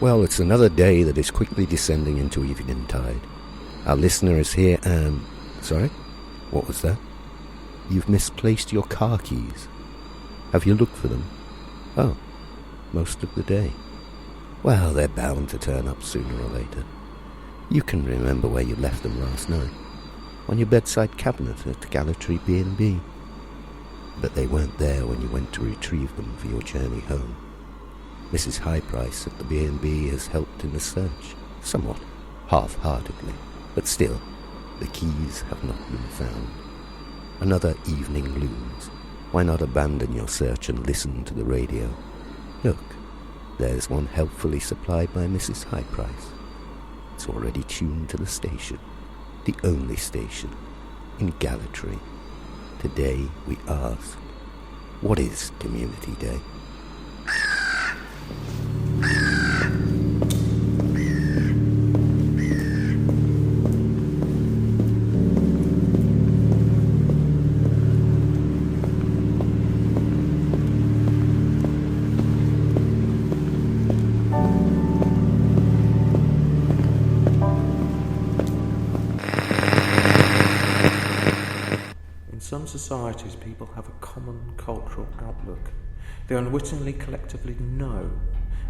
Well, it's another day that is quickly descending into evening tide. Our listener is here and... Sorry? What was that? You've misplaced your car keys. Have you looked for them? Oh, most of the day. Well, they're bound to turn up sooner or later. You can remember where you left them last night. On your bedside cabinet at Gallatry B&B. But they weren't there when you went to retrieve them for your journey home. Mrs. Highprice at the B&B has helped in the search, somewhat half-heartedly, but still, the keys have not been found. Another evening looms. Why not abandon your search and listen to the radio? Look, there's one helpfully supplied by Mrs. Highprice. It's already tuned to the station, the only station in Gallatry. Today we ask, what is Community Day? In some societies, people have a common cultural outlook. They unwittingly collectively know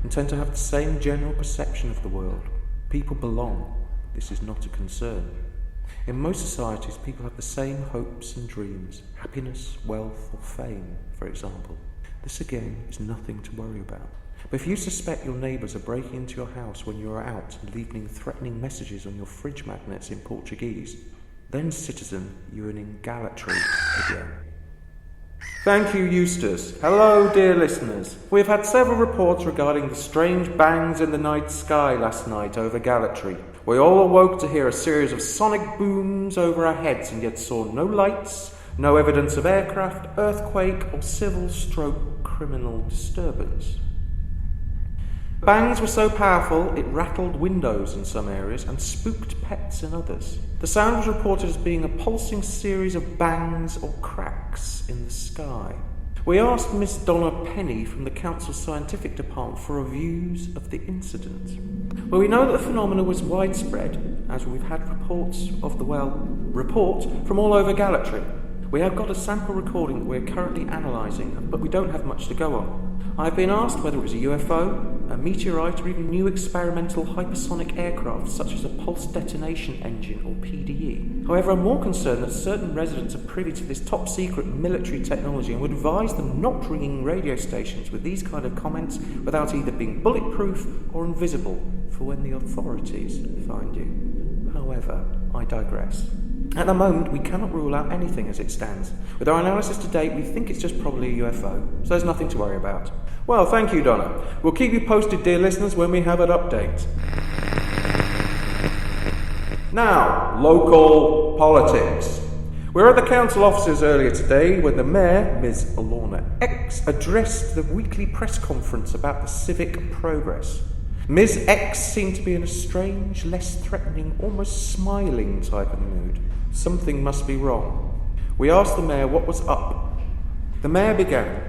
and tend to have the same general perception of the world. People belong. This is not a concern. In most societies, people have the same hopes and dreams, happiness, wealth, or fame, for example. This again is nothing to worry about. But if you suspect your neighbours are breaking into your house when you are out and leaving threatening messages on your fridge magnets in Portuguese, then, citizen, you're in Gallatry again. Thank you, Eustace. Hello, dear listeners. We have had several reports regarding the strange bangs in the night sky last night over Gallatry. We all awoke to hear a series of sonic booms over our heads and yet saw no lights, no evidence of aircraft, earthquake, or civil/criminal disturbance. Bangs were so powerful it rattled windows in some areas and spooked pets in others. The sound was reported as being a pulsing series of bangs or cracks in the sky. We asked Miss Donna Penny from the Council's Scientific Department for reviews of the incident. Well, we know that the phenomenon was widespread, as we've had reports from all over Gallatry. We have got a sample recording that we're currently analysing, but we don't have much to go on. I've been asked whether it was a UFO, a meteorite, or even new experimental hypersonic aircraft such as a pulse detonation engine or PDE. However, I'm more concerned that certain residents are privy to this top-secret military technology and would advise them not ringing radio stations with these kind of comments without either being bulletproof or invisible for when the authorities find you. However, I digress. At the moment, we cannot rule out anything as it stands. With our analysis to date, we think it's just probably a UFO, so there's nothing to worry about. Well, thank you, Donna. We'll keep you posted, dear listeners, when we have an update. Now, local politics. We were at the council offices earlier today when the Mayor, Ms. Alorna X, addressed the weekly press conference about the civic progress. Ms. X seemed to be in a strange, less threatening, almost smiling type of mood. Something must be wrong. We asked the Mayor what was up. The Mayor began,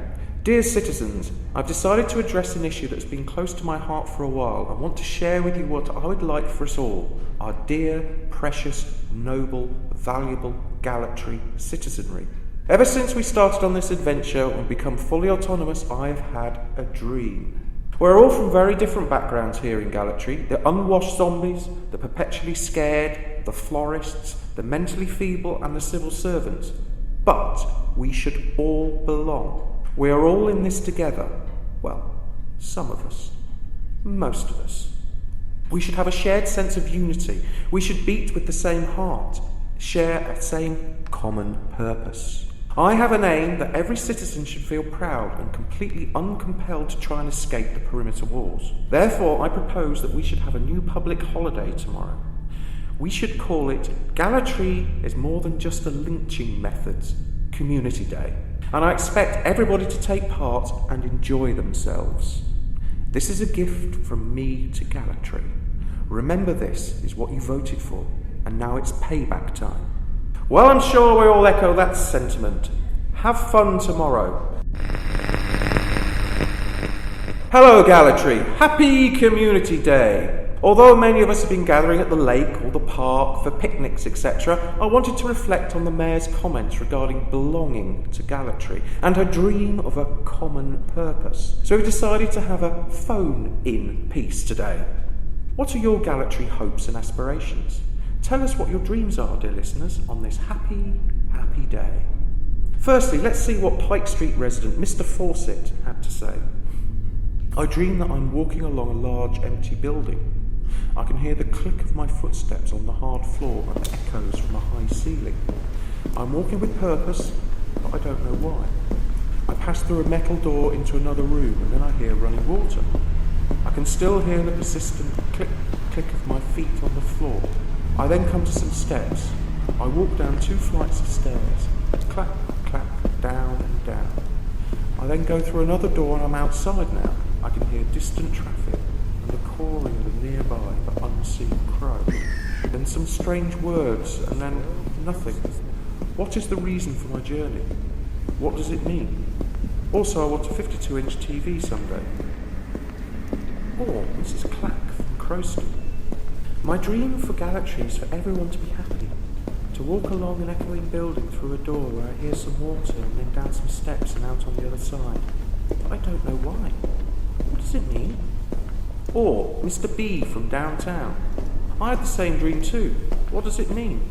"Dear citizens, I've decided to address an issue that's been close to my heart for a while. I want to share with you what I would like for us all, our dear, precious, noble, valuable Gallatry citizenry. Ever since we started on this adventure and become fully autonomous, I've had a dream. We're all from very different backgrounds here in Gallatry. The unwashed zombies, the perpetually scared, the florists, the mentally feeble and the civil servants. But we should all belong. We are all in this together. Well, some of us. Most of us. We should have a shared sense of unity. We should beat with the same heart, share a same common purpose. I have an aim that every citizen should feel proud and completely uncompelled to try and escape the perimeter walls. Therefore, I propose that we should have a new public holiday tomorrow. We should call it Gallatry is more than just a lynching methods, Community Day. And I expect everybody to take part and enjoy themselves. This is a gift from me to Gallatry. Remember, this is what you voted for, and now it's payback time." Well, I'm sure we all echo that sentiment. Have fun tomorrow. Hello, Gallatry. Happy Community Day. Although many of us have been gathering at the lake or the park for picnics, etc., I wanted to reflect on the Mayor's comments regarding belonging to Gallatry and her dream of a common purpose. So we decided to have a phone-in piece today. What are your Gallatry hopes and aspirations? Tell us what your dreams are, dear listeners, on this happy, happy day. Firstly, let's see what Pike Street resident Mr. Fawcett had to say. I dream that I'm walking along a large empty building. I can hear the click of my footsteps on the hard floor and echoes from a high ceiling. I'm walking with purpose, but I don't know why. I pass through a metal door into another room and then I hear running water. I can still hear the persistent click, click of my feet on the floor. I then come to some steps. I walk down 2 flights of stairs. Clap, clap, down and down. I then go through another door and I'm outside now. I can hear distant traffic and the cawing of a nearby but unseen crow. Then some strange words and then nothing. What is the reason for my journey? What does it mean? Also, I want a 52-inch TV someday. Or Mrs. Clack from Crowston. My dream for Gallatry is for everyone to be happy. To walk along an echoing building through a door where I hear some water and then down some steps and out on the other side. But I don't know why. What does it mean? Or Mr. B from downtown. I had the same dream too. What does it mean?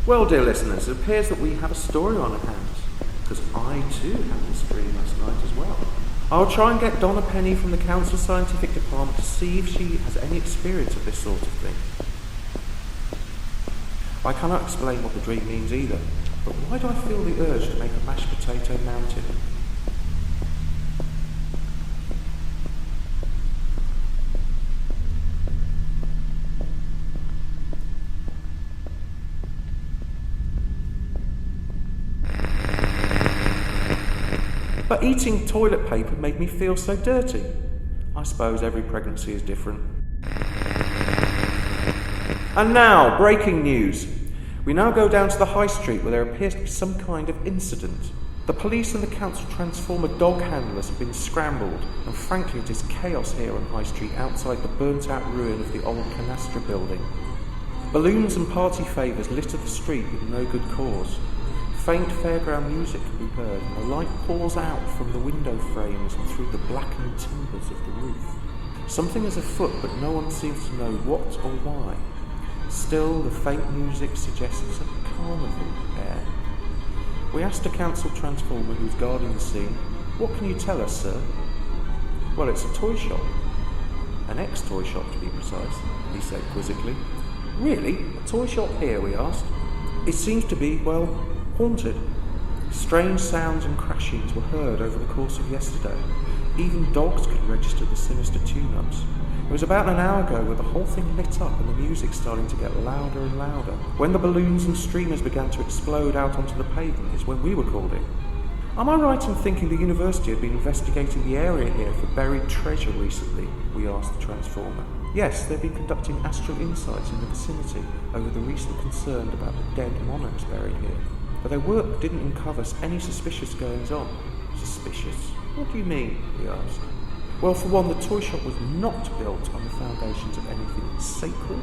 Well, dear listeners, it appears that we have a story on our hands, because I too had this dream last night as well. I'll try and get Donna Penny from the Council Scientific Department to see if she has any experience of this sort of thing. I cannot explain what the dream means either, but why do I feel the urge to make a mashed potato mountain? But eating toilet paper made me feel so dirty. I suppose every pregnancy is different. And now, breaking news. We now go down to the high street where there appears to be some kind of incident. The police and the council transformer dog handlers have been scrambled, and frankly it is chaos here on High Street outside the burnt-out ruin of the old Canastra building. Balloons and party favours litter the street with no good cause. Faint fairground music can be heard, and the light pours out from the window frames and through the blackened timbers of the roof. Something is afoot, but no one seems to know what or why. Still, the faint music suggests a carnival air. We asked a council transformer who's guarding the scene, "What can you tell us, sir?" "Well, it's a toy shop." "An ex-toy shop, to be precise," he said quizzically. "Really? A toy shop here?" we asked. "It seems to be, well, haunted. Strange sounds and crashings were heard over the course of yesterday. Even dogs could register the sinister tune-ups. It was about an hour ago where the whole thing lit up and the music starting to get louder and louder. When the balloons and streamers began to explode out onto the pavement is when we were called in. Am I right in thinking the university had been investigating the area here for buried treasure recently?" we asked the transformer. "Yes, they've been conducting astral insights in the vicinity over the recent concern about the dead monarchs buried here. But their work didn't uncover any suspicious goings-on." "Suspicious? What do you mean?" we asked. "Well, for one, the toy shop was not built on the foundations of anything sacred,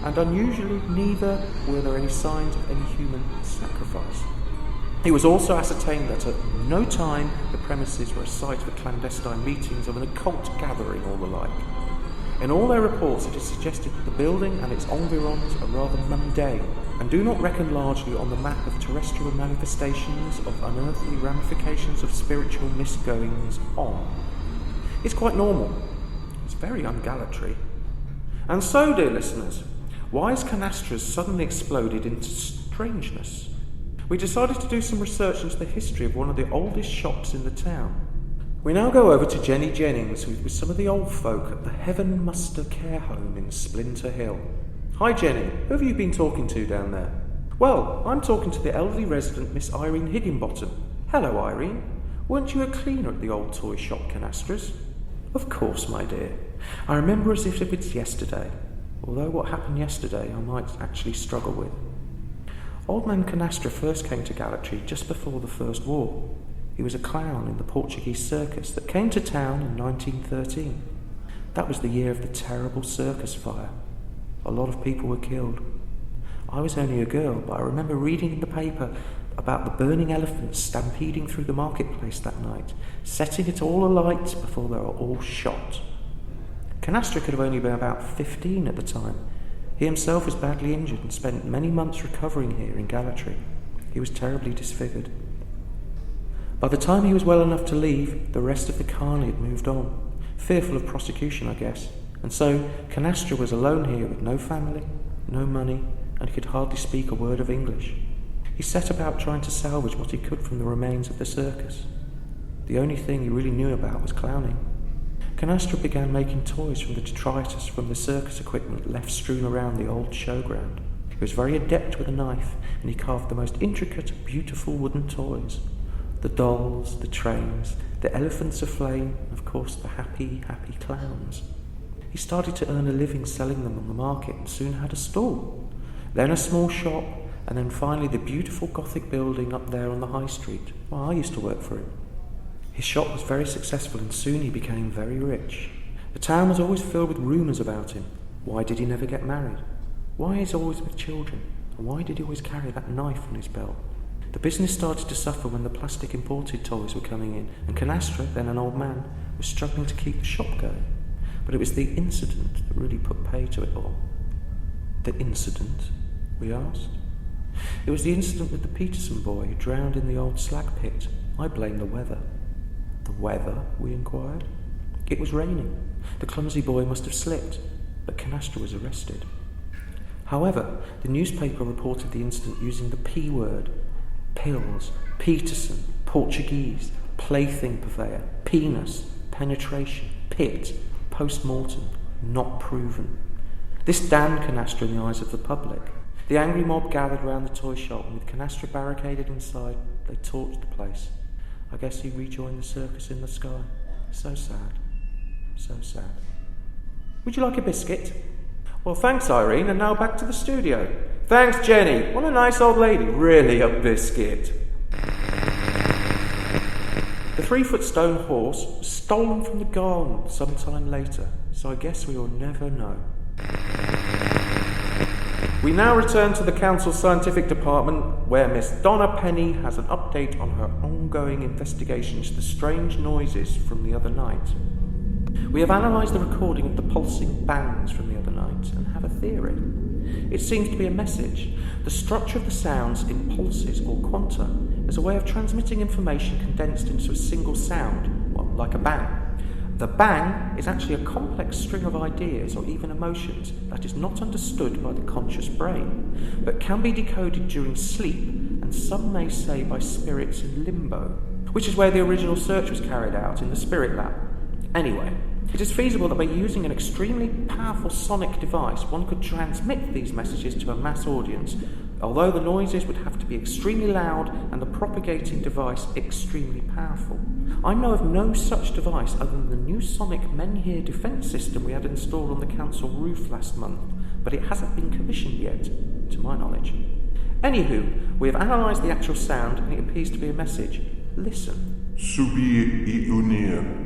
and unusually neither were there any signs of any human sacrifice. It was also ascertained that at no time the premises were a site for clandestine meetings of an occult gathering or the like. In all their reports it is suggested that the building and its environs are rather mundane, and do not reckon largely on the map of terrestrial manifestations of unearthly ramifications of spiritual misgoings on. It's quite normal. It's very un-Gallatry. And so, dear listeners, why has Canastras suddenly exploded into strangeness? We decided to do some research into the history of one of the oldest shops in the town. We now go over to Jenny Jennings, who's with some of the old folk at the Heaven Muster Care Home in Splinter Hill. Hi Jenny, who have you been talking to down there? Well, I'm talking to the elderly resident Miss Irene Higginbottom. Hello Irene, weren't you a cleaner at the old toy shop Canastras? Of course, my dear. I remember as if it was yesterday, although what happened yesterday I might actually struggle with. Old Man Canastra first came to Gallatry just before the First War. He was a clown in the Portuguese circus that came to town in 1913. That was the year of the terrible circus fire. A lot of people were killed. I was only a girl, but I remember reading in the paper about the burning elephants stampeding through the marketplace that night, setting it all alight before they were all shot. Canastra could have only been about 15 at the time. He himself was badly injured and spent many months recovering here in Galatri. He was terribly disfigured. By the time he was well enough to leave, the rest of the carney had moved on, fearful of prosecution, I guess, and so Canastra was alone here with no family, no money, and he could hardly speak a word of English. He set about trying to salvage what he could from the remains of the circus. The only thing he really knew about was clowning. Canastra began making toys from the detritus from the circus equipment left strewn around the old showground. He was very adept with a knife, and he carved the most intricate, beautiful wooden toys. The dolls, the trains, the elephants aflame, and of course the happy, happy clowns. He started to earn a living selling them on the market and soon had a stall, then a small shop, and then finally the beautiful Gothic building up there on the high street. Well, I used to work for him. His shop was very successful and soon he became very rich. The town was always filled with rumours about him. Why did he never get married? Why is he always with children? And why did he always carry that knife on his belt? The business started to suffer when the plastic imported toys were coming in, and Canastra, then an old man, was struggling to keep the shop going. But it was the incident that really put pay to it all. The incident, we asked? It was the incident with the Peterson boy who drowned in the old slag pit. I blame the weather. The weather, we inquired. It was raining. The clumsy boy must have slipped, but Canastra was arrested. However, the newspaper reported the incident using the P word. Pills, Peterson, Portuguese, plaything purveyor, penis, penetration, pit, post-mortem, not proven. This damned Canastra in the eyes of the public. The angry mob gathered round the toy shop, and with Canastra barricaded inside, they torched the place. I guess he rejoined the circus in the sky. So sad. So sad. Would you like a biscuit? Well, thanks, Irene, and now back to the studio. Thanks, Jenny. What a nice old lady. Really a biscuit. The 3-foot stone horse was stolen from the garden some time later, so I guess we will never know. We now return to the Council's Scientific Department, where Miss Donna Penny has an update on her ongoing investigation into the strange noises from the other night. We have analysed the recording of the pulsing bangs from the other night and have a theory. It seems to be a message. The structure of the sounds in pulses or quanta is a way of transmitting information condensed into a single sound, well, like a bang. The bang is actually a complex string of ideas or even emotions that is not understood by the conscious brain, but can be decoded during sleep, and some may say by spirits in limbo, which is where the original search was carried out in the Spirit Lab. Anyway, it is feasible that by using an extremely powerful sonic device, one could transmit these messages to a mass audience, although the noises would have to be extremely loud and the propagating device extremely powerful. I know of no such device other than the new sonic Menhir defence system we had installed on the council roof last month, but it hasn't been commissioned yet, to my knowledge. Anywho, we have analysed the actual sound and it appears to be a message. Listen. Subir e unir.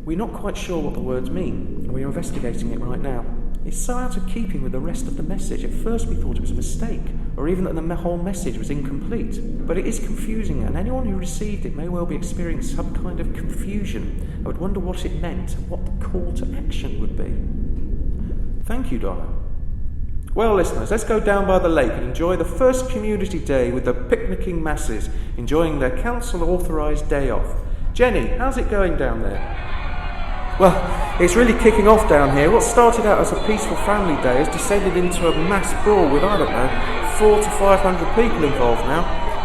We're not quite sure what the words mean, and we are investigating it right now. It's so out of keeping with the rest of the message. At first we thought it was a mistake, or even that the whole message was incomplete. But it is confusing, and anyone who received it may well be experiencing some kind of confusion. I would wonder what it meant and what the call to action would be. Thank you, Donna. Well, listeners, let's go down by the lake and enjoy the first community day with the picnicking masses, enjoying their council-authorised day off. Jenny, how's it going down there? Well, it's really kicking off down here. What started out as a peaceful family day has descended into a mass brawl with, 400 to 500 people involved now.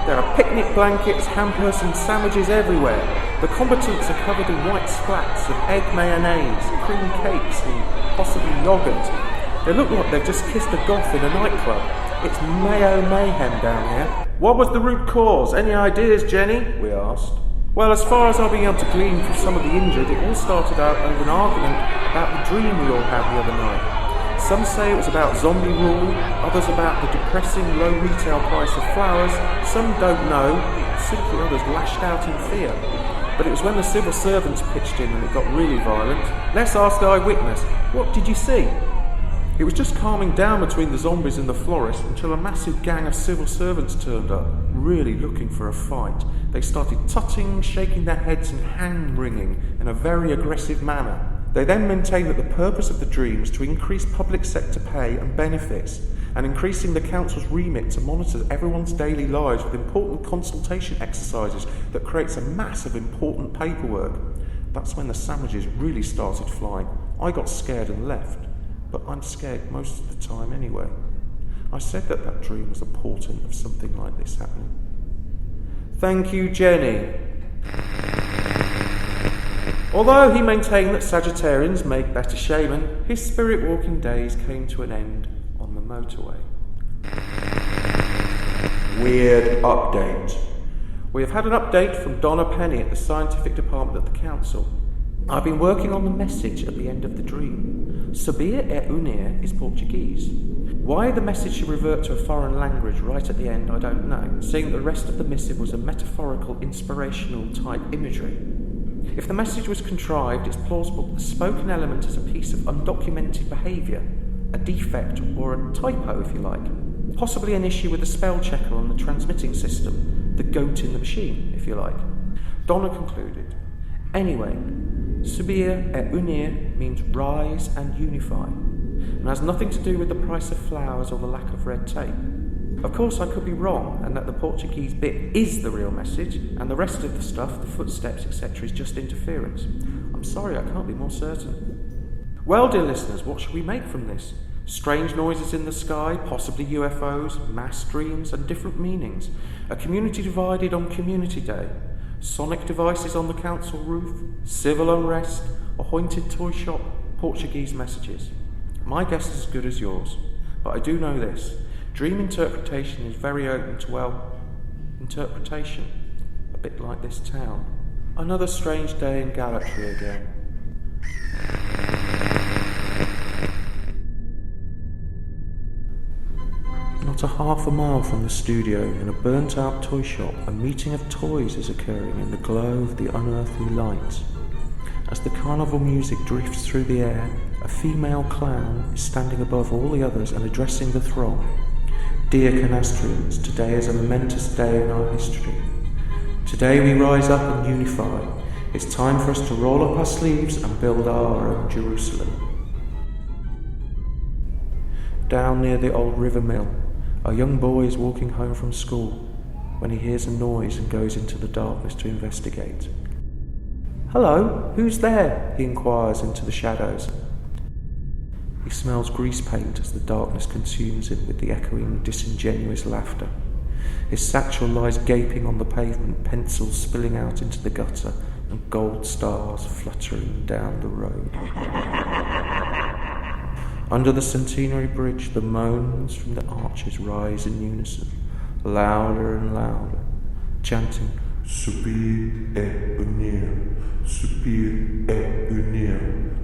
There are picnic blankets, hampers and sandwiches everywhere. The combatants are covered in white splats of egg mayonnaise, cream cakes and possibly yoghurt. They look like they've just kissed a goth in a nightclub. It's mayo mayhem down here. What was the root cause? Any ideas, Jenny? We asked. Well, as far as I've been able to glean from some of the injured, it all started out over an argument about the dream we all had the other night. Some say it was about zombie rule, others about the depressing low retail price of flowers, some don't know, simply others lashed out in fear. But it was when the civil servants pitched in and it got really violent. Let's ask the eyewitness. What did you see? It was just calming down between the zombies and the florist until a massive gang of civil servants turned up, really looking for a fight. They started tutting, shaking their heads and hand-wringing in a very aggressive manner. They then maintained that the purpose of the dream was to increase public sector pay and benefits, and increasing the council's remit to monitor everyone's daily lives with important consultation exercises that creates a mass of important paperwork. That's when the sandwiches really started flying. I got scared and left, but I'm scared most of the time anyway. I said that dream was a portent of something like this happening. Thank you, Jenny. Although he maintained that Sagittarians make better shaman, his spirit walking days came to an end on the motorway. Weird update. We have had an update from Donna Penny at the scientific department at the council. I've been working on the message at the end of the dream. Sabia e unir is Portuguese. Why the message should revert to a foreign language right at the end, I don't know, seeing that the rest of the missive was a metaphorical, inspirational type imagery. If the message was contrived, it's plausible that the spoken element is a piece of undocumented behaviour, a defect or a typo, if you like. Possibly an issue with the spell checker on the transmitting system, the goat in the machine, if you like. Donna concluded, anyway, Subir e unir means rise and unify, and has nothing to do with the price of flowers or the lack of red tape. Of course, I could be wrong, and that the Portuguese bit is the real message, and the rest of the stuff, the footsteps, etc., is just interference. I'm sorry, I can't be more certain. Well, dear listeners, what should we make from this? Strange noises in the sky, possibly UFOs, mass dreams, and different meanings. A community divided on Community Day. Sonic devices on the council roof, civil unrest, a haunted toy shop, Portuguese messages. My guess is as good as yours, but I do know this. Dream interpretation is very open to, well, interpretation. A bit like this town. Another strange day in Gallatry again. Not a half a mile from the studio, in a burnt-out toy shop, a meeting of toys is occurring in the glow of the unearthly lights. As the carnival music drifts through the air, a female clown is standing above all the others and addressing the throng. Dear Canastrians, today is a momentous day in our history. Today we rise up and unify. It's time for us to roll up our sleeves and build our own Jerusalem. Down near the old river mill, a young boy is walking home from school when he hears a noise and goes into the darkness to investigate. Hello, who's there? He inquires into the shadows. He smells grease paint as the darkness consumes him with the echoing, disingenuous laughter. His satchel lies gaping on the pavement, pencils spilling out into the gutter, and gold stars fluttering down the road. Under the Centenary Bridge, the moans from the arches rise in unison, louder and louder, chanting, Subir e unir, subir e unir.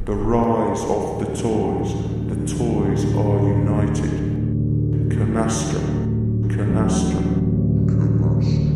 The rise of the toys are united. Canastra, canastra, canastra.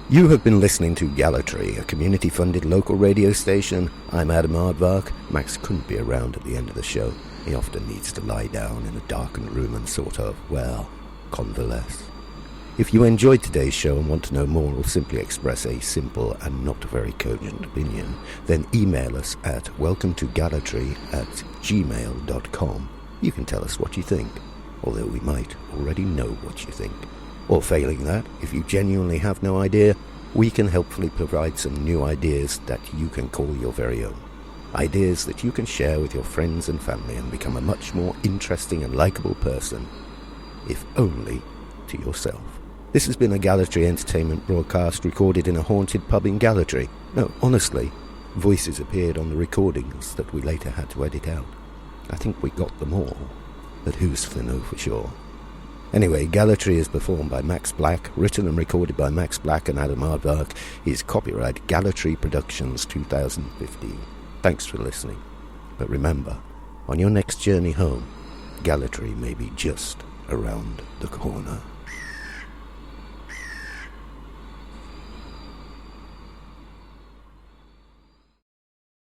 You have been listening to Gallatry, a community-funded local radio station. I'm Adam Aardvark. Max couldn't be around at the end of the show. He often needs to lie down in a darkened room and sort of, well, convalesce. If you enjoyed today's show and want to know more or simply express a simple and not very cogent opinion, then email us at welcometogallatry@gmail.com. You can tell us what you think. although we might already know what you think. Or failing that, if you genuinely have no idea, we can helpfully provide some new ideas that you can call your very own. Ideas that you can share with your friends and family and become a much more interesting and likeable person, if only to yourself. This has been a Gallatry Entertainment broadcast recorded in a haunted pub in Gallatry. No, honestly, voices appeared on the recordings that we later had to edit out. I think we got them all, but who's to know for sure? Anyway, Gallatry is performed by Max Black, written and recorded by Max Black and Adam Aardvark, is copyright Gallatry Productions 2015. Thanks for listening. But remember, on your next journey home, Gallatry may be just around the corner.